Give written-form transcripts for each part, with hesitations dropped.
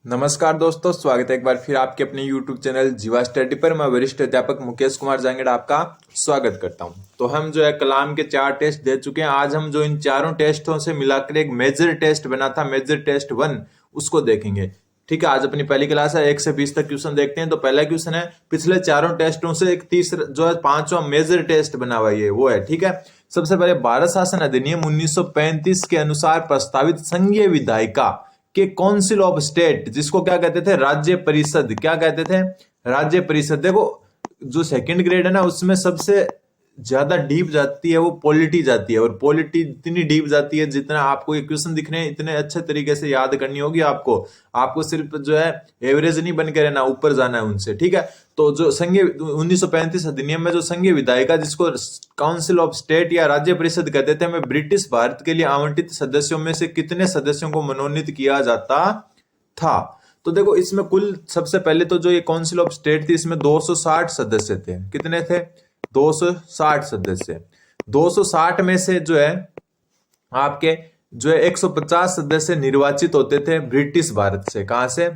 नमस्कार दोस्तों, स्वागत है एक बार फिर आपके अपने YouTube चैनल जीवा स्टडी पर। मैं वरिष्ठ अध्यापक मुकेश कुमार जांगेड़ा आपका स्वागत करता हूं। तो हम जो है कलाम के 4 टेस्ट दे चुके हैं। आज हम जो इन चारों टेस्टों से मिलाकर एक मेजर टेस्ट बना था, मेजर टेस्ट 1, उसको देखेंगे। ठीक है, आज अपनी पहली क्लास है। 1 से 20 तक क्वेश्चन देखते हैं। तो पहला क्वेश्चन है, पिछले चारों टेस्टों से एक तीसरा जो है 5वां मेजर टेस्ट बना हुआ है, वो है। ठीक है, सबसे पहले भारत शासन अधिनियम 1935 के अनुसार प्रस्तावित संघीय विधायिका कि काउंसिल ऑफ स्टेट, जिसको क्या कहते थे, राज्य परिषद, क्या कहते थे, राज्य परिषद। देखो, जो सेकंड ग्रेड है ना, उसमें सबसे ज्यादा डीप जाती है वो पॉलिटी जाती है, और पॉलिटी इतनी डीप जाती है जितना आपको ये क्वेश्चन दिख रहे हैं इतने अच्छे तरीके से याद करनी होगी आपको सिर्फ जो है एवरेज नहीं बन के रहना, ऊपर जाना है उनसे। ठीक है, तो जो संघीय 1935 अधिनियम में जो संघीय विधायिका, जिसको काउंसिल ऑफ स्टेट या राज्य परिषद कहते थे, में ब्रिटिश भारत के लिए आवंटित सदस्यों में से कितने सदस्यों को मनोनीत किया जाता था। तो देखो, इसमें कुल सबसे पहले तो जो ये काउंसिल ऑफ स्टेट थी, इसमें 260 सदस्य थे। कितने थे? 260 सदस्य। 260 में से जो है आपके जो है 150 सदस्य निर्वाचित होते थे ब्रिटिश भारत से। कहां से?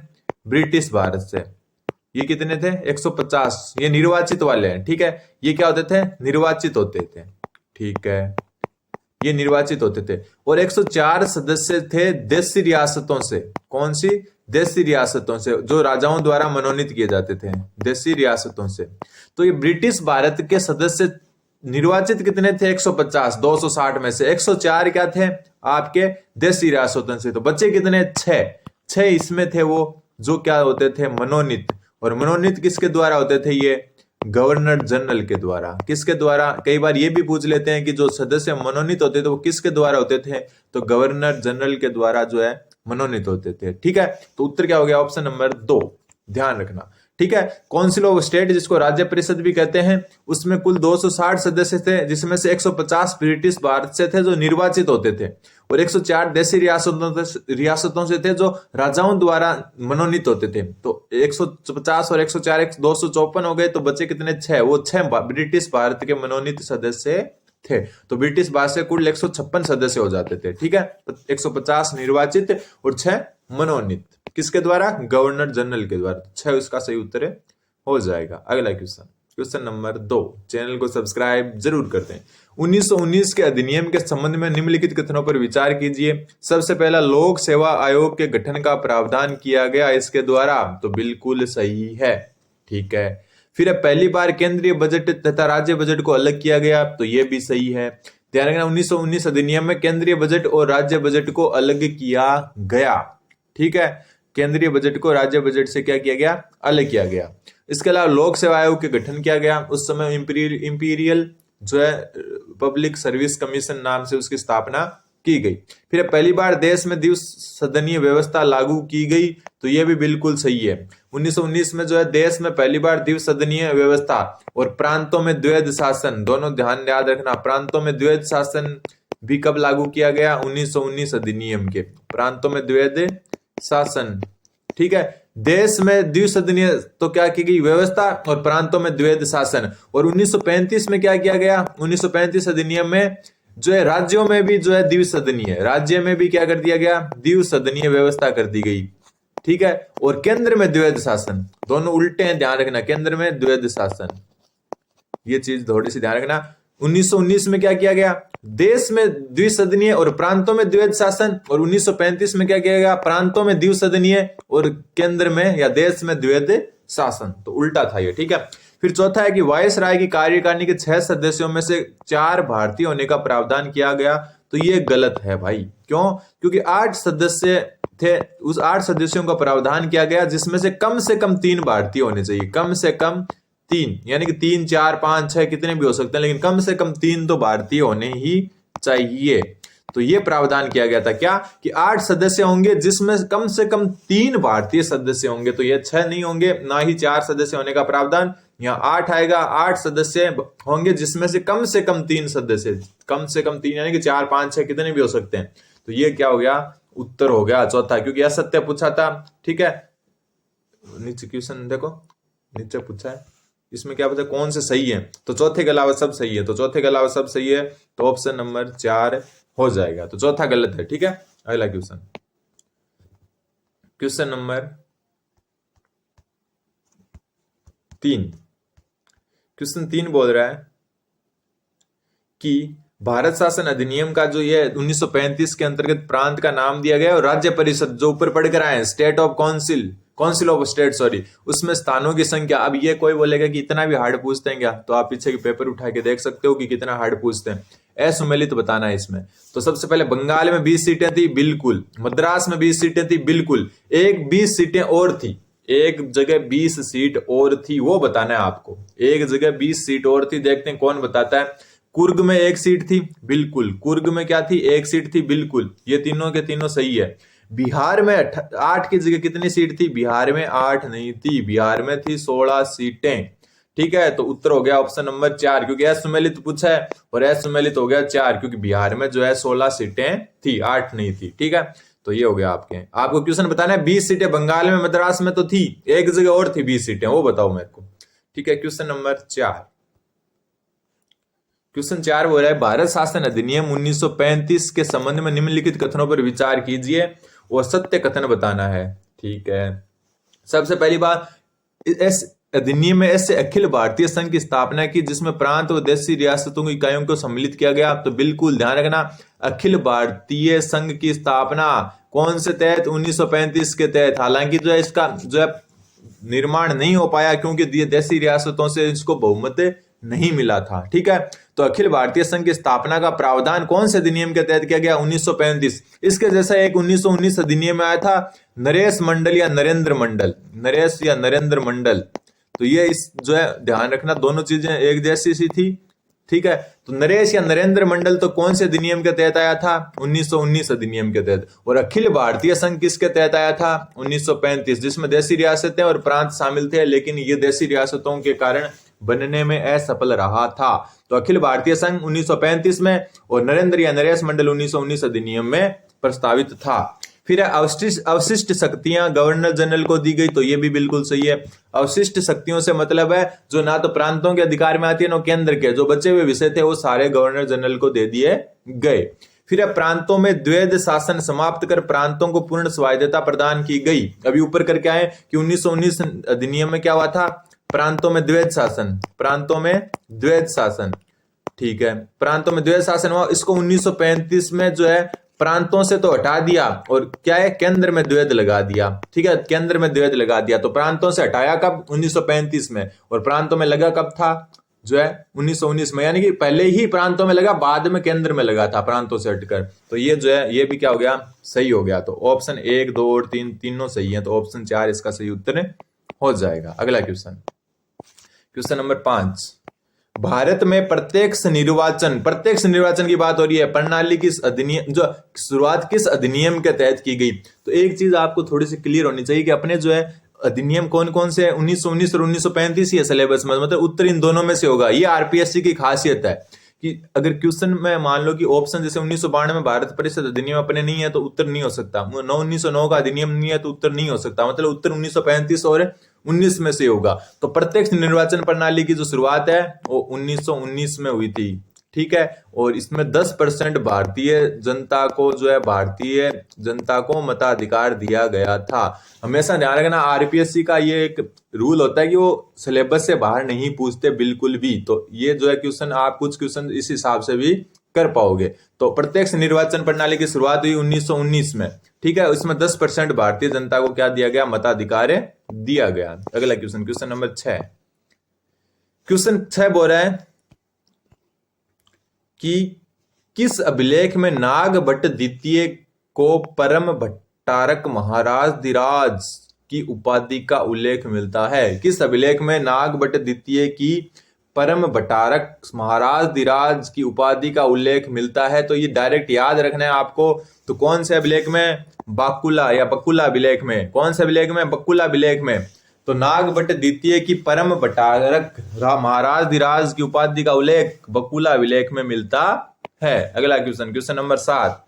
ब्रिटिश भारत से। ये कितने थे? 150। ये निर्वाचित वाले हैं। ठीक है, ये क्या होते थे? निर्वाचित होते थे। ठीक है, ये निर्वाचित होते थे। और 104 सदस्य थे देशी रियासतों से। कौन सी? देशी रियासतों से, जो राजाओं द्वारा मनोनीत किए जाते थे, देशी रियासतों से। तो ये ब्रिटिश भारत के सदस्य निर्वाचित कितने थे? 150। 260 में से 104 क्या थे? आपके देशी रियासतों से। तो बच्चे कितने? 6 इसमें थे वो जो क्या होते थे? मनोनीत। और मनोनीत किसके द्वारा होते थे? ये गवर्नर जनरल के द्वारा। किसके द्वारा? कई बार ये भी पूछ लेते हैं कि जो सदस्य मनोनीत होते थे वो किसके द्वारा होते थे? तो गवर्नर जनरल के द्वारा जो है मनोनीत होते थे। ठीक है, तो उत्तर क्या हो गया? ऑप्शन नंबर 2, ध्यान रखना। ठीक है, काउंसिल ऑफ स्टेट, जिसको राज्य परिषद भी कहते हैं, उसमें कुल 260 सदस्य थे, जिसमें से 150 ब्रिटिश भारत से थे जो निर्वाचित होते थे, और 104 देशी रियासतों से थे जो राजाओं द्वारा मनोनीत होते थे। तो 150 और 104 254 हो गए। तो बचे कितने? 6। वो 6 ब्रिटिश भारत के मनोनीत सदस्य थे। तो ब्रिटिश भारत से कुल 156 सदस्य हो जाते थे। ठीक है, तो 150 निर्वाचित और 6 मनोनीत। किसके द्वारा? गवर्नर जनरल के द्वारा। 6 उसका सही उत्तर हो जाएगा। अगला क्वेश्चन, क्वेश्चन नंबर 2। चैनल को सब्सक्राइब जरूर करते हैं। 1919 के अधिनियम के संबंध में निम्नलिखित कथनों पर विचार कीजिए। सबसे पहला, लोक सेवा आयोग के गठन का प्रावधान किया गया इसके द्वारा। तो बिल्कुल सही है। ठीक है, फिर पहली बार केंद्रीय बजट तथा राज्य बजट को अलग किया गया। तो ये भी सही है। ध्यान रखना, 1919 अधिनियम में केंद्रीय बजट और राज्य बजट को अलग किया गया। ठीक है, केंद्रीय बजट को राज्य बजट से क्या किया गया? अलग किया गया। इसके अलावा लोक सेवा आयोग के गठन किया गया। उस समय इंपीरियल जो है पब्लिक सर्विस कमीशन नाम से उसकी स्थापना की गई। फिर पहली बार देश में द्विसदनीय व्यवस्था लागू की गई। तो यह भी बिल्कुल सही है। 1919 में जो है देश में पहली बार द्विसदनीय व्यवस्था और प्रांतों में द्वैध शासन, दोनों ध्यान याद रखना। प्रांतों में द्वैध शासन भी कब लागू किया गया? 1919 अधिनियम के। प्रांतों में द्वैध शासन। ठीक है, देश में द्विसदनीय तो क्या की गई? व्यवस्था, और प्रांतों में द्वैध शासन। और 1935 में क्या किया गया? 1935 अधिनियम में जो है राज्यों में भी जो है द्विसदनीय, राज्य में भी क्या कर दिया गया? द्विसदनीय व्यवस्था कर दी गई। ठीक है, और केंद्र में द्वैध शासन। दोनों उल्टे हैं, ध्यान रखना। केंद्र में द्वैध शासन, ये चीज थोड़ी सी ध्यान रखना। 1919 में क्या किया गया? देश में द्विसदनीय और प्रांतों में द्वैध शासन। और 1935 में क्या किया गया? प्रांतों में द्विसदनीय और केंद्र में या देश में द्वैध शासन। तो उल्टा था ये। ठीक है, फिर चौथा है कि वायसराय की कार्यकारिणी के 6 सदस्यों में से 4 भारतीय होने का प्रावधान किया गया। तो ये गलत है भाई। क्यों? क्योंकि 8 सदस्य थे, उस 8 सदस्यों का प्रावधान किया गया, जिसमें से कम 3 भारतीय होने चाहिए। कम से कम 3, यानी कि 3, 4, 5, 6 कितने भी हो सकते हैं, लेकिन कम से कम 3 तो भारतीय होने ही चाहिए। तो ये प्रावधान किया गया था क्या? कि 8 सदस्य होंगे जिसमें कम से कम 3 भारतीय सदस्य होंगे। तो ये 6 नहीं होंगे, ना ही 4 सदस्य होने का प्रावधान। यहाँ 8 आएगा। 8 सदस्य होंगे जिसमें से कम 3 सदस्य, कम से कम 3 यानी कि 4, 5, 6 कितने भी हो सकते हैं। तो ये क्या हो गया? उत्तर हो गया चौथा, क्योंकि असत्य पूछा था। ठीक है, नीचे क्वेश्चन देखो, नीचे पूछा है, इसमें क्या पता कौन से सही है। तो चौथे के अलावा सब सही है। तो चौथे के अलावा सब सही है, तो ऑप्शन नंबर 4 हो जाएगा। तो चौथा गलत है। ठीक है, अगला क्वेश्चन, क्वेश्चन नंबर 3। क्वेश्चन 3 बोल रहा है कि भारत शासन अधिनियम का जो ये 1935 के अंतर्गत प्रांत का नाम दिया गया और राज्य परिषद जो ऊपर पढ़ कर आए state of council of state sorry, उसमें स्थानों की संख्या। अब ये कोई बोलेगा कि इतना भी हार्ड पूछते हैं क्या, तो आप पीछे के पेपर उठा के देख सकते हो कि कितना हार्ड पूछते हैं। असुमेलित बताना है इसमें। तो सबसे पहले बंगाल में 20 सीटें थी, बिल्कुल। मद्रास में 20 सीटें थी, बिल्कुल। एक 20 सीटें और थी, एक जगह 20 सीट और थी, वो बताना है आपको। एक जगह 20 सीट और थी, देखते हैं कौन बताता है। कुर्ग में 1 सीट थी, बिल्कुल। कुर्ग में क्या थी, 1 सीट थी, बिल्कुल। ये तीनों के तीनों सही है। बिहार में 8 की जगह कितनी सीट थी, बिहार में 8 नहीं थी, बिहार में थी 16 सीटें। ठीक है, तो उत्तर हो गया ऑप्शन नंबर 4, क्योंकि असुमेलित पूछा है और असुमेलित हो गया 4, क्योंकि बिहार में जो है 16 सीटें थी, 8 नहीं थी। ठीक है, तो ये हो गया आपको क्वेश्चन बताना है। 20 सीटें बंगाल में मद्रास में तो थी, एक जगह और थी 20 सीटें, वो बताओ मेरे को। ठीक है, क्वेश्चन नंबर 4। क्वेश्चन 4 बोल रहा है भारत शासन अधिनियम 1935 के संबंध में निम्नलिखित कथनों पर विचार कीजिए और सत्य कथन बताना है। ठीक है, सबसे पहली बात, इस अधिनियम में ऐसे अखिल भारतीय संघ की स्थापना की जिसमें प्रांत और देशी रियासतों की इकाइयों को सम्मिलित किया गया। तो बिल्कुल ध्यान रखना, अखिल भारतीय संघ की स्थापना कौन से तहत, 1935 के तहत। हालांकि जो है इसका जो है निर्माण नहीं हो पाया क्योंकि देशी रियासतों से इसको बहुमत नहीं मिला था। ठीक है, तो अखिल भारतीय संघ की स्थापना का प्रावधान कौन से अधिनियम के तहत किया गया, 1935। इसके जैसा एक 1919 अधिनियम में आया था, नरेश मंडल या नरेंद्र मंडल, नरेश या नरेंद्र मंडल। तो ये इस जो है ध्यान रखना, दोनों चीजें एक जैसी सी थी। ठीक है, तो नरेश या नरेंद्र मंडल तो कौन से अधिनियम के तहत आया था, 1919 अधिनियम के तहत। और अखिल भारतीय संघ किसके तहत आया था, 1935, जिसमें देशी रियासतें और प्रांत शामिल थे, लेकिन ये देशी रियासतों के कारण बनने में असफल रहा था। तो अखिल भारतीय संघ 1935 में और नरेंद्र या नरेश मंडल 1919 अधिनियम में प्रस्तावित था। फिर अवशिष्ट शक्तियां गवर्नर जनरल को दी गई, तो ये भी बिल्कुल सही है। अवशिष्ट शक्तियों से मतलब है जो ना तो प्रांतों के अधिकार में आती है ना केंद्र के, जो बचे हुए विषय थे वो सारे गवर्नर जनरल को दे दिए गए। फिर प्रांतों में द्वैध शासन समाप्त कर प्रांतों को पूर्ण स्वायत्तता प्रदान की गई। अभी ऊपर करके आए कि 1919 अधिनियम में क्या हुआ था, प्रांतों में द्वैध शासन, प्रांतों में द्वैध शासन। ठीक है, प्रांतों में द्वैध शासन हुआ, इसको 1935 में जो है प्रांतों से तो हटा दिया और क्या है, केंद्र में द्वैध लगा दिया। ठीक है, केंद्र में द्वैध लगा दिया। तो प्रांतों से हटाया कब, 1935 में, और प्रांतों में लगा कब था, जो है 1919 में। यानी कि पहले ही प्रांतों में लगा, बाद में केंद्र में लगा था प्रांतों से हटकर। तो ये जो है ये भी क्या हो गया, सही हो गया। तो ऑप्शन 1, 2 और 3 तीनों सही है, तो ऑप्शन 4 इसका सही उत्तर हो जाएगा। अगला क्वेश्चन, क्वेश्चन नंबर 5। भारत में प्रत्यक्ष निर्वाचन की बात हो रही है। प्रणाली किस अधिनियम, जो शुरुआत किस अधिनियम के तहत की गई। तो एक चीज आपको थोड़ी सी क्लियर होनी चाहिए कि अपने जो है अधिनियम कौन कौन से है, 1919 और 1935 ही है सिलेबस में, मतलब उत्तर इन दोनों में से होगा। ये आरपीएससी की खासियत है कि अगर क्वेश्चन में मान लो कि ऑप्शन जैसे 1992 में भारत परिषद अधिनियम अपने नहीं है तो उत्तर नहीं हो सकता, 1909 का अधिनियम नहीं है तो उत्तर नहीं हो सकता, मतलब उत्तर 1935 और 19 में से होगा। तो प्रत्यक्ष निर्वाचन प्रणाली की जो शुरुआत है वो 1919 में हुई थी। ठीक है, और इसमें 10% भारतीय जनता को जो है भारतीय जनता को मताधिकार दिया गया था। हमेशा ध्यान रखना, आरपीएससी का ये एक रूल होता है कि वो सिलेबस से बाहर नहीं पूछते बिल्कुल भी। तो ये जो है क्वेश्चन, आप कुछ क्वेश्चन इस हिसाब से भी कर पाओगे। तो प्रत्यक्ष निर्वाचन प्रणाली की शुरुआत हुई 1919 में। ठीक है, इसमें 10% भारतीय जनता को क्या दिया गया, मताधिकार दिया गया। अगला क्वेश्चन, क्वेश्चन नंबर 6। क्वेश्चन 6 बोल रहा है कि किस अभिलेख में नाग भट्ट द्वितीय को परम भट्टारक महाराज धीराज की उपाधि का उल्लेख मिलता है। किस अभिलेख में नाग भट्ट द्वितीय की परम भट्टारक महाराज धीराज की उपाधि का उल्लेख मिलता है। तो ये डायरेक्ट याद रखना है आपको। तो कौन से अभिलेख में, बाकुला या बकुला अभिलेख में, कौन से अभिलेख में, बकुला अभिलेख में। तो नाग भट्ट द्वितीय की परम भट्टारक महाराज धीराज की उपाधि का उल्लेख बकुला अभिलेख में मिलता है। अगला question, question number 7।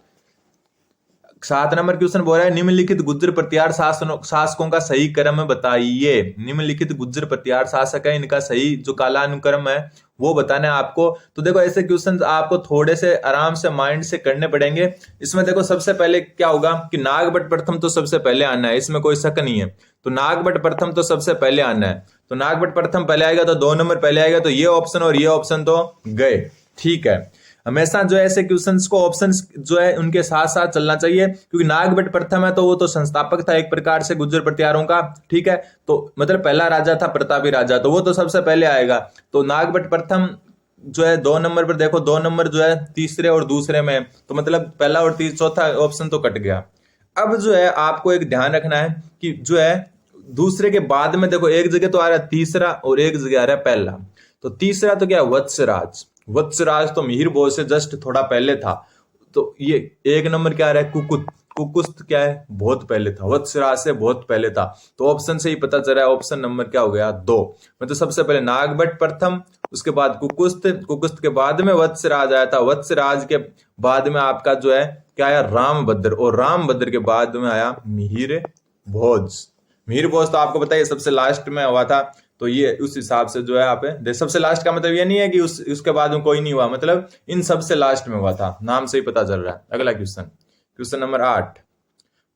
7 number question बोल रहा है निम्नलिखित गुर्जर प्रतिहार शासकों का सही क्रम बताइए। निम्नलिखित गुर्जर प्रतिहार शासक है, इनका सही जो कालानुक्रम है वो बताना है आपको। तो देखो ऐसे क्वेश्चन आपको थोड़े से आराम से माइंड से करने पड़ेंगे। इसमें देखो सबसे पहले क्या होगा कि नागभट्ट प्रथम तो सबसे पहले आना है, इसमें कोई शक नहीं है। तो नागभट्ट प्रथम तो सबसे पहले आना है, तो नागभट्ट प्रथम पहले आएगा तो 2 नंबर पहले आएगा, तो ये ऑप्शन और ये ऑप्शन तो गए। ठीक है, हमेशा जो है ऐसे क्वेश्चंस को ऑप्शंस जो है उनके साथ साथ चलना चाहिए, क्योंकि नागभट्ट प्रथम है तो वो तो संस्थापक था एक प्रकार से गुर्जर प्रतिहारों का। ठीक है, तो मतलब पहला राजा था प्रतापी राजा, तो वो तो सबसे पहले आएगा। तो नागभट्ट प्रथम जो है 2 नंबर पर देखो, 2 नंबर जो है तीसरे और दूसरे में, तो मतलब पहला और चौथा ऑप्शन तो कट गया। अब जो है आपको एक ध्यान रखना है कि जो है दूसरे के बाद में देखो एक जगह तो आ रहा है तीसरा और एक जगह आ रहा है पहला। तो तीसरा तो क्या, वत्सराज। वत्सराज तो मिहिर भोज से जस्ट थोड़ा पहले था। तो ये 1 नंबर क्या आ रहा है, कुकुत। कुकुस्त क्या है, बहुत पहले था। वत्सराज से बहुत पहले था। तो ऑप्शन से ही पता चल रहा है ऑप्शन नंबर क्या हो गया, 2। मतलब सबसे पहले नागभट्ट प्रथम, उसके बाद कुकुस्त, कुकुस्त के बाद में वत्सराज आया था, वत्सराज के बाद में आपका जो है क्या आया, रामभद्र, और रामभद्र के बाद में आया मिहिर भोज। मिहिर भोज तो आपको बताइए सबसे लास्ट में हुआ था। तो ये उस हिसाब से जो है आप सबसे लास्ट का मतलब ये नहीं है कि उसके बाद में कोई नहीं हुआ, मतलब इन सबसे लास्ट में हुआ था, नाम से ही पता चल रहा है। अगला क्वेश्चन, क्वेश्चन नंबर 8,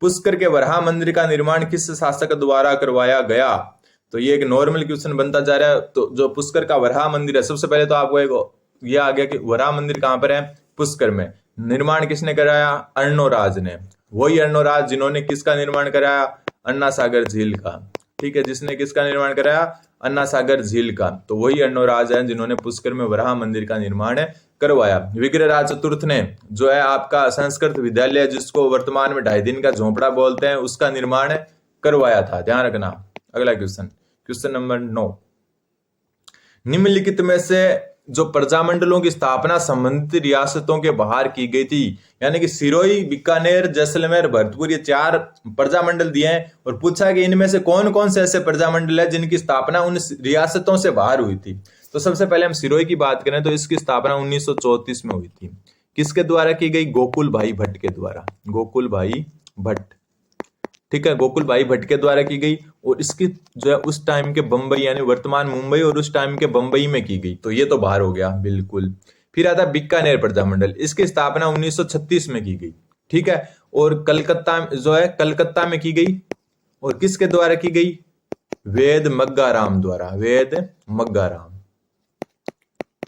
पुष्कर के वराह मंदिर का निर्माण किस शासक द्वारा करवाया गया। तो ये एक नॉर्मल क्वेश्चन बनता जा रहा है। तो जो पुष्कर का वराह मंदिर है, सबसे पहले तो आपको एक ये आ गया कि वराह मंदिर कहां पर है, पुष्कर में। निर्माण किसने कराया, अर्णोराज ने। वही अर्णोराज जिन्होंने किसका निर्माण कराया, अन्ना सागर झील का। ठीक है, जिसने किसका निर्माण कराया, अन्ना सागर झील का। तो वही अर्णोराज है जिन्होंने पुष्कर में वराह मंदिर का निर्माण करवाया। विग्रहराज चतुर्थ ने जो है आपका संस्कृत विद्यालय, जिसको वर्तमान में 2.5 दिन का झोपड़ा बोलते हैं, उसका निर्माण करवाया था, ध्यान रखना। अगला क्वेश्चन, क्वेश्चन नंबर 9, निम्नलिखित में से जो प्रजामंडलों की स्थापना संबंधित रियासतों के बाहर की गई थी, यानी कि सिरोही, बीकानेर, जैसलमेर, भरतपुर, ये 4 प्रजामंडल दिए हैं और पूछा कि इनमें से कौन कौन से ऐसे प्रजामंडल है जिनकी स्थापना उन रियासतों से बाहर हुई थी। तो सबसे पहले हम सिरोही की बात करें तो इसकी स्थापना 1934 में हुई थी। किसके द्वारा की गई, गोकुल भाई भट्ट के द्वारा। गोकुल भाई भट्ट, ठीक है, गोकुल भाई भट्ट के द्वारा की गई। और इसकी जो है उस टाइम के बंबई, यानी वर्तमान मुंबई और उस टाइम के बंबई में की गई। तो ये तो बाहर हो गया बिल्कुल। फिर आता बीकानेर प्रजामंडल, इसकी स्थापना 1936 में की गई। ठीक है, और कलकत्ता जो है कलकत्ता में की गई, और किसके द्वारा की गई, वेद मग्गाराम द्वारा। वेद मग्गाराम,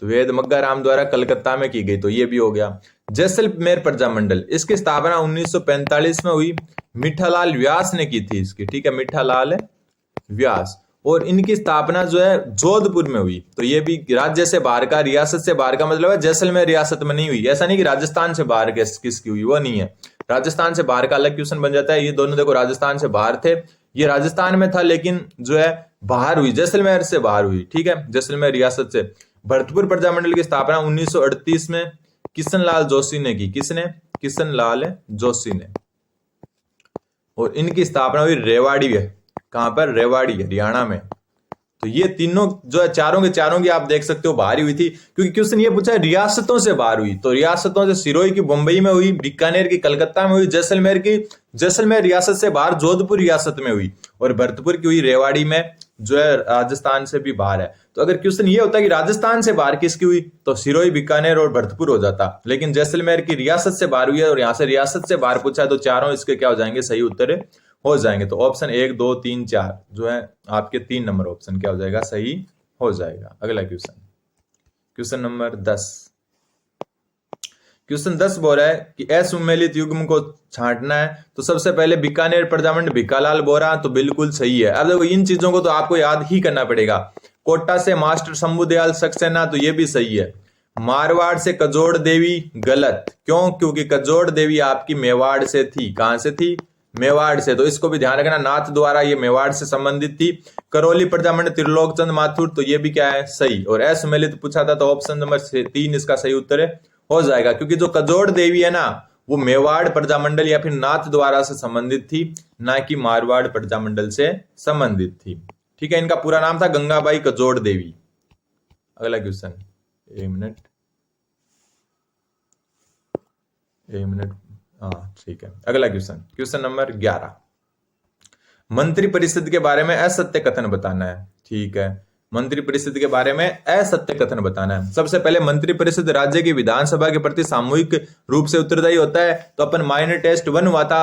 तो वेद मग्गाराम द्वारा कलकत्ता में की गई। तो ये भी हो गया। जैसलमेर प्रजामंडल, इसकी स्थापना 1945 में हुई। मिठालाल व्यास ने की थी इसकी। ठीक है, मिठालाल व्यास। और इनकी स्थापना जो है जोधपुर में हुई। तो ये भी राज्य से बाहर का, रियासत से बाहर का मतलब है, जैसलमेर रियासत में नहीं हुई। ऐसा नहीं कि राजस्थान से बाहर किसकी हुई, वो नहीं है। राजस्थान से बाहर का अलग क्वेश्चन बन जाता है। ये दोनों देखो राजस्थान से बाहर थे, ये राजस्थान में था लेकिन जो है बाहर हुई, जैसलमेर से बाहर हुई। ठीक है, जैसलमेर रियासत से। भरतपुर प्रजामंडल की स्थापना 1938 में किशनलाल जोशी ने की। किसने, किशनलाल जोशी ने। और इनकी स्थापना हुई रेवाड़ी है। कहां पर, रेवाड़ी, हरियाणा में। तो ये तीनों जो है चारों के चारों की आप देख सकते हो बाहर हुई थी, क्योंकि क्वेश्चन ये पूछा है रियासतों से बाहर हुई। तो रियासतों से सिरोही की मुंबई में हुई, बीकानेर की कलकत्ता में हुई, जैसलमेर रियासत से बाहर जोधपुर रियासत में हुई, और भरतपुर की हुई रेवाड़ी में, जो है राजस्थान से भी बाहर है। तो अगर क्वेश्चन ये होता कि राजस्थान से बाहर किसकी हुई, तो सिरोही, बीकानेर और भरतपुर हो जाता। लेकिन जैसलमेर की रियासत से बाहर हुई है और यहां से रियासत से बाहर पूछा है, तो चारों इसके क्या हो जाएंगे, सही उत्तर हो जाएंगे। तो ऑप्शन 1, 2, 3, 4 जो है आपके 3 नंबर ऑप्शन क्या हो जाएगा, सही हो जाएगा। अगला क्वेश्चन, क्वेश्चन नंबर 10। क्वेश्चन 10 बोल रहा है कि असुमेलित युग्म को छांटना है। तो सबसे पहले बीकानेर प्रजामंडल, भिकालाल बोरा, तो बिल्कुल सही है। अब देखो इन चीजों को तो आपको याद ही करना पड़ेगा। कोटा से मास्टर शंभुदयाल सक्सेना, तो ये भी सही है। मारवाड़ से कजोड़ देवी, गलत। क्यों, क्योंकि कजोड़ देवी आपकी मेवाड़ से थी। कहां से थी, मेवाड़ से। तो इसको भी ध्यान रखना, नाथ द्वारा ये मेवाड़ से संबंधित थी। करौली प्रजामंडल त्रिलोक चंद माथुर, तो ये भी क्या है, सही। और असुमेलित पूछा था तो ऑप्शन नंबर 3 इसका सही उत्तर हो जाएगा, क्योंकि जो कजोड़ देवी है ना, वो मेवाड़ प्रजामंडल या फिर नाथ द्वारा से संबंधित थी, ना कि मारवाड़ प्रजामंडल से संबंधित थी। ठीक है, इनका पूरा नाम था गंगाबाई कजोड़ देवी। अगला क्वेश्चन, एक मिनट, हाँ ठीक है। अगला क्वेश्चन, क्वेश्चन नंबर 11, मंत्रिपरिषद के बारे में असत्य कथन बताना है। ठीक है, मंत्रिपरिषद के बारे में असत्य कथन बताना है। सबसे पहले, मंत्रिपरिषद राज्य की विधानसभा के प्रति सामूहिक रूप से उत्तरदायी होता है। तो अपन माइनर टेस्ट 1 हुआ था,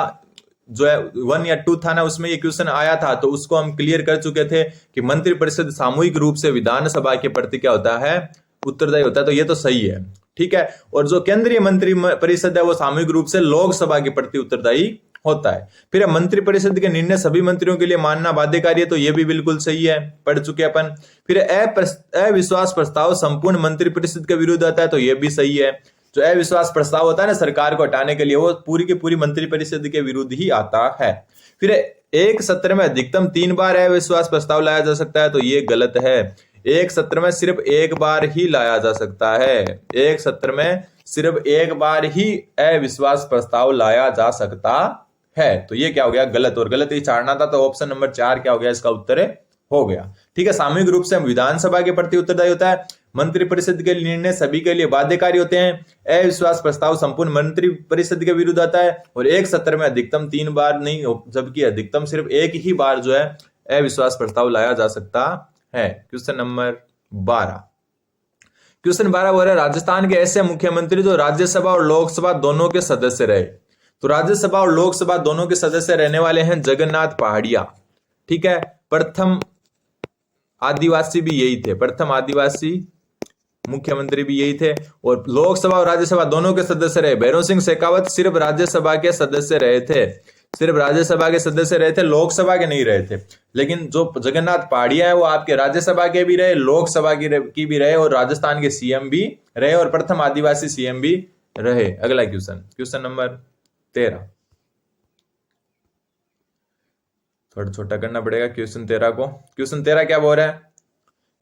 जो है 1 या 2 था ना, उसमें ये क्वेश्चन आया था, तो उसको हम क्लियर कर चुके थे कि मंत्रिपरिषद सामूहिक रूप से विधानसभा के प्रति क्या होता है, उत्तरदायी होता है। तो ये तो सही है, ठीक है। और जो केंद्रीय मंत्रिपरिषद है वो सामूहिक रूप से लोकसभा के प्रति उत्तरदायी होता है। फिर मंत्रिपरिषद के निर्णय सभी मंत्रियों के लिए मानना बाध्यकारी है, तो ये भी बिल्कुल सही है, पढ़ चुके अपन। फिर अविश्वास प्रस्ताव संपूर्ण मंत्रिपरिषद के विरुद्ध आता है, तो ये भी सही है। जो अविश्वास प्रस्ताव होता है ना सरकार को हटाने के लिए, वो पूरी की पूरी मंत्रिपरिषद के विरुद्ध ही आता है। फिर एक सत्र में अधिकतम 3 बार अविश्वास प्रस्ताव लाया जा सकता है, तो ये गलत है। एक सत्र में सिर्फ 1 बार ही लाया जा सकता है। एक सत्र में सिर्फ 1 बार ही अविश्वास प्रस्ताव लाया जा सकता है। तो ये क्या हो गया, गलत। और गलत ही छाड़ना था, तो ऑप्शन नंबर 4 क्या हो गया, इसका उत्तर हो गया। ठीक है, सामूहिक रूप से विधानसभा के प्रति उत्तरदायी होता है। मंत्रिपरिषद के निर्णय सभी के लिए बाध्यकारी होते हैं। अविश्वास प्रस्ताव संपूर्ण मंत्रिपरिषद के विरुद्ध आता है। और एक सत्र में अधिकतम 3 बार नहीं, जबकि अधिकतम सिर्फ 1 ही बार जो है अविश्वास प्रस्ताव लाया जा सकता है। क्वेश्चन नंबर 12, क्वेश्चन 12 बोल रहा है, राजस्थान के ऐसे मुख्यमंत्री जो राज्यसभा और लोकसभा दोनों के सदस्य रहे। तो राज्यसभा और लोकसभा दोनों के सदस्य रहने वाले हैं जगन्नाथ पहाड़िया। ठीक है, प्रथम आदिवासी भी यही थे, प्रथम आदिवासी मुख्यमंत्री भी यही थे। और लोकसभा और राज्यसभा दोनों के सदस्य रहे भैरों सिंह शेखावत सिर्फ राज्यसभा के सदस्य रहे थे, सिर्फ राज्यसभा के सदस्य रहे थे, लोकसभा के नहीं रहे थे। लेकिन जो जगन्नाथ पहाड़िया है वो आपके राज्यसभा के भी रहे, लोकसभा की भी रहे, और राजस्थान के सीएम भी रहे, और प्रथम आदिवासी सीएम भी रहे। अगला क्वेश्चन, क्वेश्चन नंबर 13, थोड़ा छोटा करना पड़ेगा क्वेश्चन 13 को। क्वेश्चन 13 क्या बोल रहा है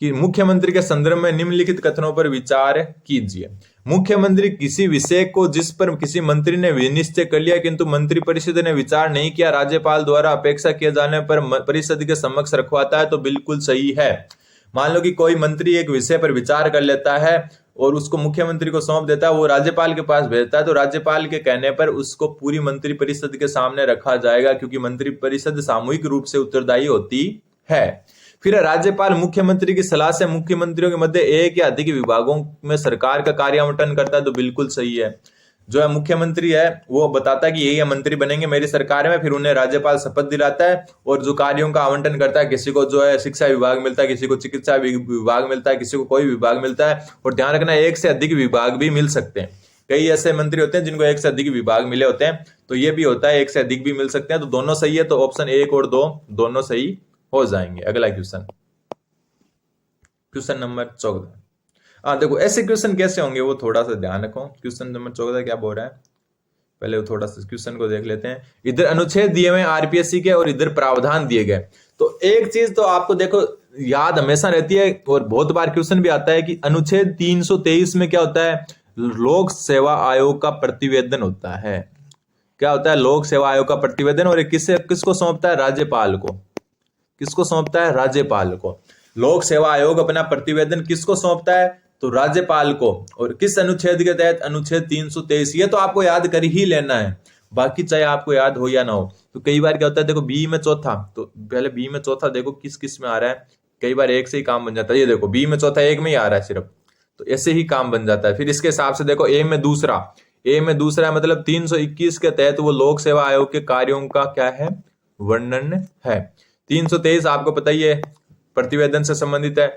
कि मुख्यमंत्री के संदर्भ में निम्नलिखित कथनों पर विचार कीजिए। मुख्यमंत्री किसी विषय को जिस पर किसी मंत्री ने निश्चय कर लिया किंतु मंत्रिपरिषद ने विचार नहीं किया, राज्यपाल द्वारा अपेक्षा किए जाने पर परिषद के समक्ष रखवाता है, तो बिल्कुल सही है। मान लो कि कोई मंत्री एक विषय पर विचार कर लेता है और उसको मुख्यमंत्री को सौंप देता है, वो राज्यपाल के पास भेजता है, तो राज्यपाल के कहने पर उसको पूरी मंत्रिपरिषद के सामने रखा जाएगा, क्योंकि मंत्रिपरिषद सामूहिक रूप से उत्तरदायी होती है। फिर राज्यपाल मुख्यमंत्री की सलाह से मुख्यमंत्रियों के मध्य एक या अधिक विभागों में सरकार का कार्य आवंटन करता है, तो बिल्कुल सही है। जो है मुख्यमंत्री है वो बताता है कि ये मंत्री बनेंगे मेरी सरकार में, फिर उन्हें राज्यपाल शपथ दिलाता है और जो कार्यों का आवंटन करता है, किसी को जो है शिक्षा विभाग मिलता है, किसी को चिकित्सा विभाग मिलता है, किसी को कोई विभाग मिलता है। और ध्यान रखना, एक से अधिक विभाग भी मिल सकते हैं। कई ऐसे मंत्री होते हैं जिनको एक से अधिक विभाग मिले होते हैं, तो ये भी होता है, एक से अधिक भी मिल सकते हैं। तो दोनों सही है, तो ऑप्शन 1 और 2 दोनों सही हो जाएंगे। अगला क्वेश्चन, क्वेश्चन नंबर 14। देखो ऐसे क्वेश्चन कैसे होंगे वो थोड़ा सा ध्यान रखो। क्वेश्चन नंबर 14 क्या बोल रहा है, पहले वो थोड़ा सा क्वेश्चन को देख लेते हैं। इधर अनुच्छेद दिए हुए आरपीएससी के और इधर प्रावधान दिए गए। तो एक चीज तो आपको देखो याद हमेशा रहती है और बहुत बार क्वेश्चन भी आता है कि अनुच्छेद 323 में क्या होता है, लोक सेवा आयोग का प्रतिवेदन होता है। क्या होता है, लोक सेवा आयोग का प्रतिवेदन। और किसको सौंपता है, राज्यपाल को। किसको सौंपता है, राज्यपाल को। लोक सेवा आयोग अपना प्रतिवेदन किसको सौंपता है, तो राज्यपाल को। और किस अनुच्छेद के तहत, अनुच्छेद 323। ये तो आपको याद कर ही लेना है, बाकी चाहे आपको याद हो या ना हो। तो कई बार क्या होता है, देखो बी में चौथा, तो पहले बी में चौथा देखो किस किस में आ रहा है। कई बार एक से ही काम बन जाता है। ये देखो बी में चौथा एक में ही आ रहा है सिर्फ, तो ऐसे ही काम बन जाता है। फिर इसके हिसाब से देखो ए में दूसरा, मतलब 321 के तहत वो लोक सेवा आयोग के कार्यों का क्या है, वर्णन है। 323 आपको पता ही है, प्रतिवेदन से संबंधित है।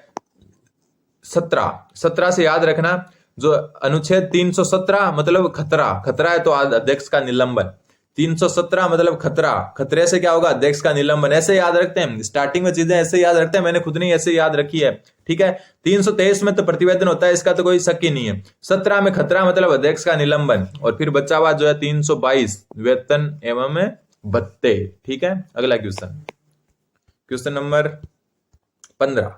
17 से याद रखना, जो अनुच्छेद 317 मतलब खतरा है तो अध्यक्ष का निलंबन। 317 मतलब खतरे से क्या होगा, अध्यक्ष का निलंबन। ऐसे याद रखते हैं, स्टार्टिंग में चीजें ऐसे याद रखते हैं, मैंने खुद नहीं ऐसे याद रखी है। ठीक है, 323 में तो प्रतिवेदन होता है, इसका तो कोई शक ही नहीं है। 17 में खतरा मतलब अध्यक्ष का निलंबन, और फिर बचा हुआ जो है 322 वेतन एवं भत्ते। ठीक है, अगला क्वेश्चन, क्वेश्चन नंबर 15।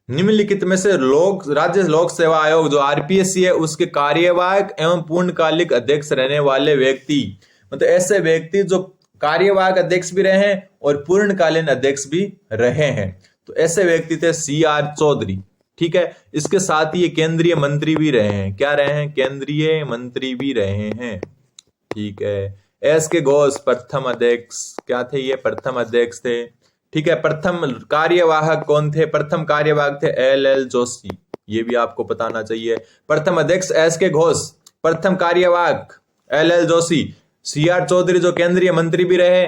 निम्नलिखित में से राज्य लोक सेवा आयोग जो आरपीएससी है उसके कार्यवाहक एवं पूर्णकालिक अध्यक्ष रहने वाले व्यक्ति, मतलब ऐसे व्यक्ति जो कार्यवाहक अध्यक्ष भी रहे हैं और पूर्णकालीन अध्यक्ष भी रहे हैं, तो ऐसे व्यक्ति थे CR चौधरी। ठीक है, इसके साथ ही ये केंद्रीय मंत्री भी रहे हैं। क्या रहे हैं, केंद्रीय मंत्री भी रहे हैं। ठीक है। एस के घोष प्रथम अध्यक्ष क्या थे? ये प्रथम अध्यक्ष थे। ठीक है। प्रथम कार्यवाहक कौन थे? प्रथम कार्यवाहक थे एल जोशी, ये भी आपको बताना चाहिए। प्रथम अध्यक्ष एस के घोष, प्रथम कार्यवाहक एल जोशी। सीआर चौधरी जो केंद्रीय मंत्री भी रहे,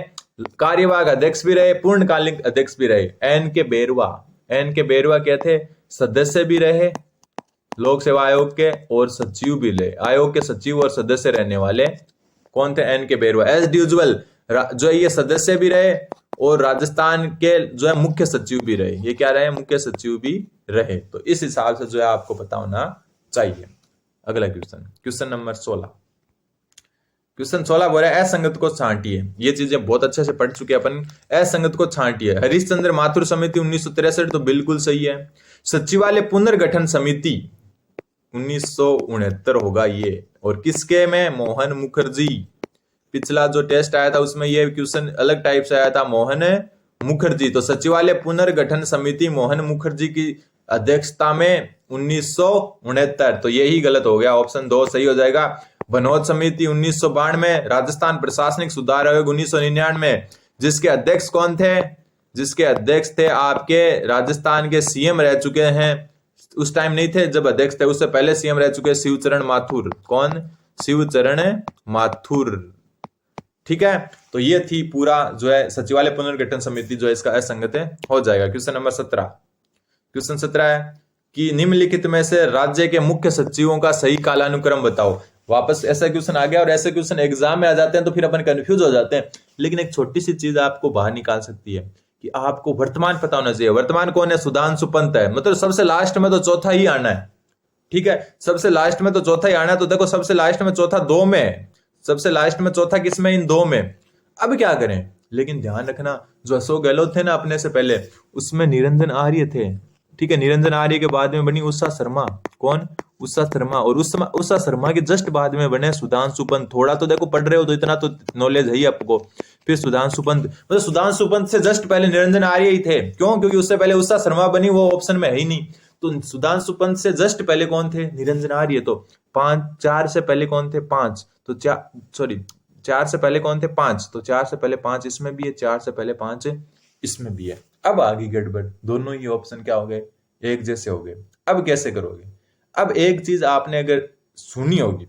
कार्यवाहक अध्यक्ष भी रहे, पूर्णकालिक अध्यक्ष भी रहे। एन के बेरुआ क्या थे? सदस्य भी रहे लोक सेवा आयोग के और सचिव भी रहे। आयोग के सचिव और सदस्य रहने वाले कौन थे? एन के बेरुआ। एस डी उज्जवल जो है ये सदस्य भी रहे और राजस्थान के जो है मुख्य सचिव भी रहे। ये क्या रहे? मुख्य सचिव भी रहे। तो इस हिसाब से जो है आपको पता होना चाहिए। अगला क्वेश्चन, क्वेश्चन नंबर 16। क्वेश्चन 16 बोल रहा है असंगत को छांटिए। ये चीजें बहुत अच्छे से पढ़ चुके हैं अपन। असंगत को छांटिए। हरिश्चंद्र माथुर समिति 1963, तो बिल्कुल सही है। सचिवालय पुनर्गठन समिति 1969 होगा ये। और किसके में? मोहन मुखर्जी। पिछला जो टेस्ट आया था उसमें ये क्वेश्चन अलग टाइप से आया था, मोहन मुखर्जी। तो सचिवालय पुनर्गठन समिति मोहन मुखर्जी की अध्यक्षता में 1969, तो यही गलत हो गया, ऑप्शन 2 सही हो जाएगा। बनोद समिति 1992, राजस्थान प्रशासनिक सुधार आयोग 1999, जिसके अध्यक्ष कौन थे? जिसके अध्यक्ष थे आपके राजस्थान के सीएम रह चुके हैं, उस टाइम नहीं थे जब अध्यक्ष थे, उससे पहले सीएम रह चुके शिवचरण माथुर। कौन? शिवचरण माथुर। ठीक है। तो ये थी पूरा जो है सचिवालय पुनर्गठन समिति जो है इसका असंगत है, हो जाएगा। Question number 17। क्वेश्चन 17 है कि निम्नलिखित में से राज्य के मुख्य सचिवों का सही कालानुक्रम बताओ। वापस ऐसा क्वेश्चन आ गया, और ऐसे क्वेश्चन एग्जाम में आ जाते हैं तो फिर अपन कंफ्यूज हो जाते हैं। लेकिन एक छोटी सी चीज आपको बाहर निकाल सकती है कि आपको वर्तमान पता होना चाहिए। वर्तमान कौन है? सुधांशु पंत है। मतलब सबसे लास्ट में तो चौथा ही आना है। ठीक है, सबसे लास्ट में तो चौथा ही आना है। तो देखो सबसे लास्ट में चौथा 2 में है, सबसे लास्ट में चौथा किसमें? इन 2 में। अब क्या करें? लेकिन ध्यान रखना जो अशोक गहलोत थे ना अपने से पहले, उसमें निरंजन आर्य थे। ठीक है, निरंजन आर्य के बाद में बनी उषा शर्मा। कौन? उषा शर्मा। और उषा शर्मा के जस्ट बाद में बने सुधांशु पंत। थोड़ा तो देखो पढ़ रहे हो तो इतना तो नॉलेज है ही आपको। फिर सुधांशु पंत, मतलब सुधांशु पंत से जस्ट पहले निरंजन आर्य ही थे। क्यों? क्योंकि उससे पहले उषा शर्मा बनी, वो ऑप्शन में है ही नहीं। तो सुधांशु पंत से जस्ट पहले कौन थे? निरंजन आर्य। तो 4 से पहले कौन थे? 5। तो 4 से पहले कौन थे? 5। तो 4 से पहले 5 इसमें भी है, 4 से पहले 5 इसमें भी है। अब आ गई गड़बड़, दोनों ही ऑप्शन क्या हो गए? एक जैसे हो गए। अब कैसे करोगे? अब एक चीज आपने अगर सुनी होगी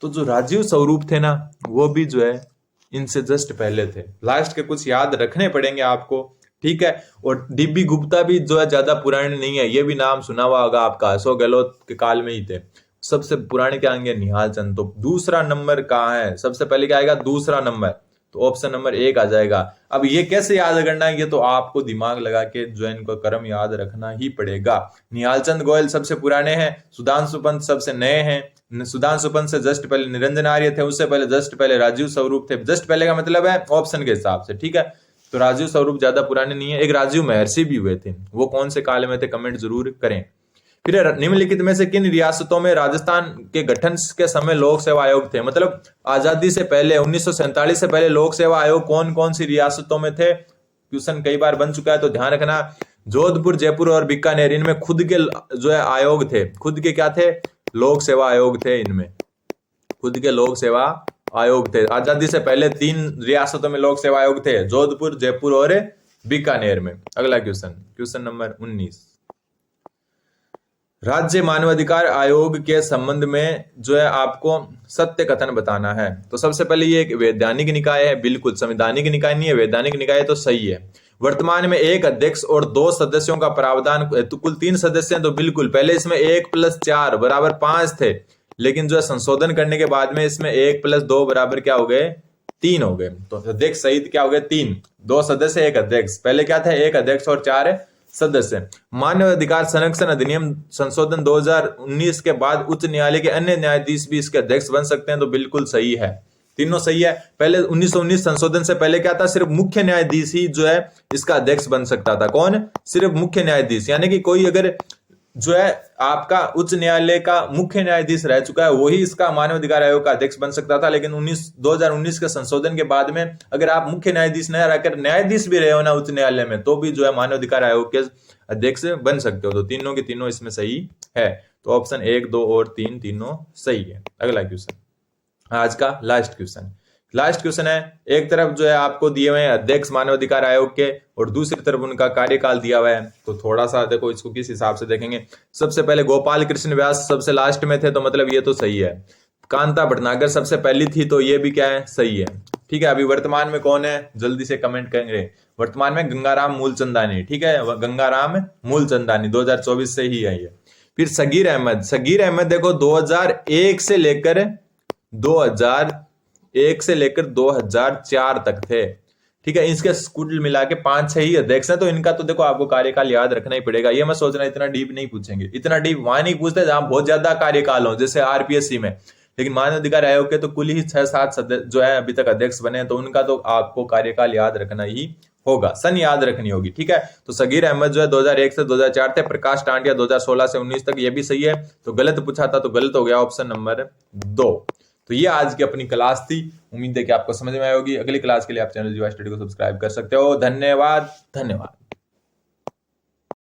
तो जो राजीव स्वरूप थे ना, वो भी जो है इनसे जस्ट पहले थे। लास्ट के कुछ याद रखने पड़ेंगे आपको। ठीक है। और डीबी गुप्ता भी जो है ज्यादा पुराने नहीं है, ये भी नाम सुना हुआ होगा आपका, अशोक गहलोत के काल में ही थे। सबसे पुराने क्या आएंगे? निहाल चंद। तो दूसरा नंबर कहाँ है? सबसे पहले क्या आएगा? दूसरा नंबर। तो ऑप्शन नंबर 1 आ जाएगा। अब ये कैसे याद करना है? ये तो आपको दिमाग लगा के जो है इनको क्रम याद रखना ही पड़ेगा। निहाल चंद गोयल सबसे पुराने हैं, सुधांशु पंत सबसे नए हैं। सुधांशु पंत से जस्ट पहले निरंजन आर्य थे, उससे पहले जस्ट पहले राजीव स्वरूप थे। जस्ट पहले का मतलब है ऑप्शन के हिसाब से। ठीक है, तो राजीव स्वरूप ज्यादा पुराने नहीं है। एक राजीव महर्षि भी हुए थे, वो कौन से काल में थे? कमेंट जरूर करें। फिर निम्नलिखित में से किन रियासतों में राजस्थान के गठन के समय लोक सेवा आयोग थे? मतलब आजादी से पहले 1947 से पहले लोक सेवा आयोग कौन कौन सी रियासतों में थे? क्वेश्चन कई बार बन चुका है, तो ध्यान रखना। जोधपुर, जयपुर और बीकानेर, इनमें खुद के जो है आयोग थे। खुद के क्या थे? लोक सेवा आयोग थे। इनमें खुद के लोक सेवा आयोग थे। आजादी से पहले 3 रियासतों में लोक सेवा आयोग थे, जोधपुर, जयपुर और बीकानेर में। अगला क्वेश्चन, क्वेश्चन नंबर 19। राज्य मानवाधिकार आयोग के संबंध में जो है आपको सत्य कथन बताना है। तो सबसे पहले ये एक वैधानिक निकाय है, बिल्कुल संवैधानिक निकाय नहीं है, वैधानिक निकाय है, तो सही है। वर्तमान में 1 अध्यक्ष और 2 सदस्यों का प्रावधान, तो कुल 3 सदस्य हैं, तो बिल्कुल। पहले इसमें 1 + 4 = 5 थे, लेकिन जो है संशोधन करने के बाद में इसमें 1 + 2 = क्या हो गए? 3 हो गए। तो अध्यक्ष सहित क्या हो गए? 3। 2 सदस्य 1 अध्यक्ष। पहले क्या था? 1 अध्यक्ष और 4 सदस्य। मानव अधिकार संरक्षण अधिनियम संशोधन 2019 के बाद उच्च न्यायालय के अन्य न्यायाधीश भी इसके अध्यक्ष बन सकते हैं, तो बिल्कुल सही है, तीनों सही है। पहले 1919 संशोधन से पहले क्या था? सिर्फ मुख्य न्यायाधीश ही जो है इसका अध्यक्ष बन सकता था। कौन? सिर्फ मुख्य न्यायाधीश। यानी कि कोई अगर जो है आपका उच्च न्यायालय का मुख्य न्यायाधीश रह चुका है, वही इसका मानव अधिकार आयोग का अध्यक्ष बन सकता था। लेकिन 2019 के संशोधन के बाद में अगर आप मुख्य न्यायाधीश न रहकर न्यायाधीश भी रहे हो ना उच्च न्यायालय में, तो भी जो है मानव अधिकार आयोग के अध्यक्ष बन सकते हो। तो तीनों के तीनों इसमें सही है। तो ऑप्शन 1, 2 और 3 तीनों सही है। अगला क्वेश्चन, आज का लास्ट क्वेश्चन है। एक तरफ जो है आपको दिए हुए हैं अध्यक्ष मानवाधिकार आयोग के और दूसरी तरफ उनका कार्यकाल दिया हुआ है, तो थोड़ा सा देखो इसको किस हिसाब से देखेंगे। सबसे पहले गोपाल कृष्ण व्यास सबसे लास्ट में थे, तो मतलब ये तो सही है। कांता भटनागर सबसे पहली थी, तो ये भी क्या है, सही है। ठीक है, अभी वर्तमान में कौन है, जल्दी से कमेंट करेंगे। वर्तमान में गंगाराम मूलचंदानी, ठीक है, गंगाराम मूलचंदानी 2024 से ही है ये। फिर सगीर अहमद देखो 2001 से लेकर 2004 तक थे। ठीक है, इसके कुल मिला के 5-6 ही अध्यक्ष हैं, तो इनका तो देखो आपको कार्यकाल याद रखना ही पड़ेगा। ये मैं सोच रहा इतना डीप नहीं पूछेंगे, इतना डीप वहां नहीं पूछते जहां बहुत ज्यादा कार्यकाल हो, जैसे आरपीएससी में। लेकिन मानवाधिकार आयोग के तो कुल ही 6-7 जो है अभी तक अध्यक्ष बने हैं, तो उनका तो आपको कार्यकाल याद रखना ही होगा, सन याद रखनी होगी। ठीक है, तो सगीर अहमद जो है 2001 से 2004 थे, प्रकाश टांडिया 2016 से 19 तक, ये भी सही है। तो गलत पूछा था तो गलत हो गया, ऑप्शन नंबर 2। तो ये आज की अपनी क्लास थी, उम्मीद है कि आपको समझ में आई होगी। अगली क्लास के लिए आप चैनल जीवा स्टडी को सब्सक्राइब कर सकते हो। धन्यवाद।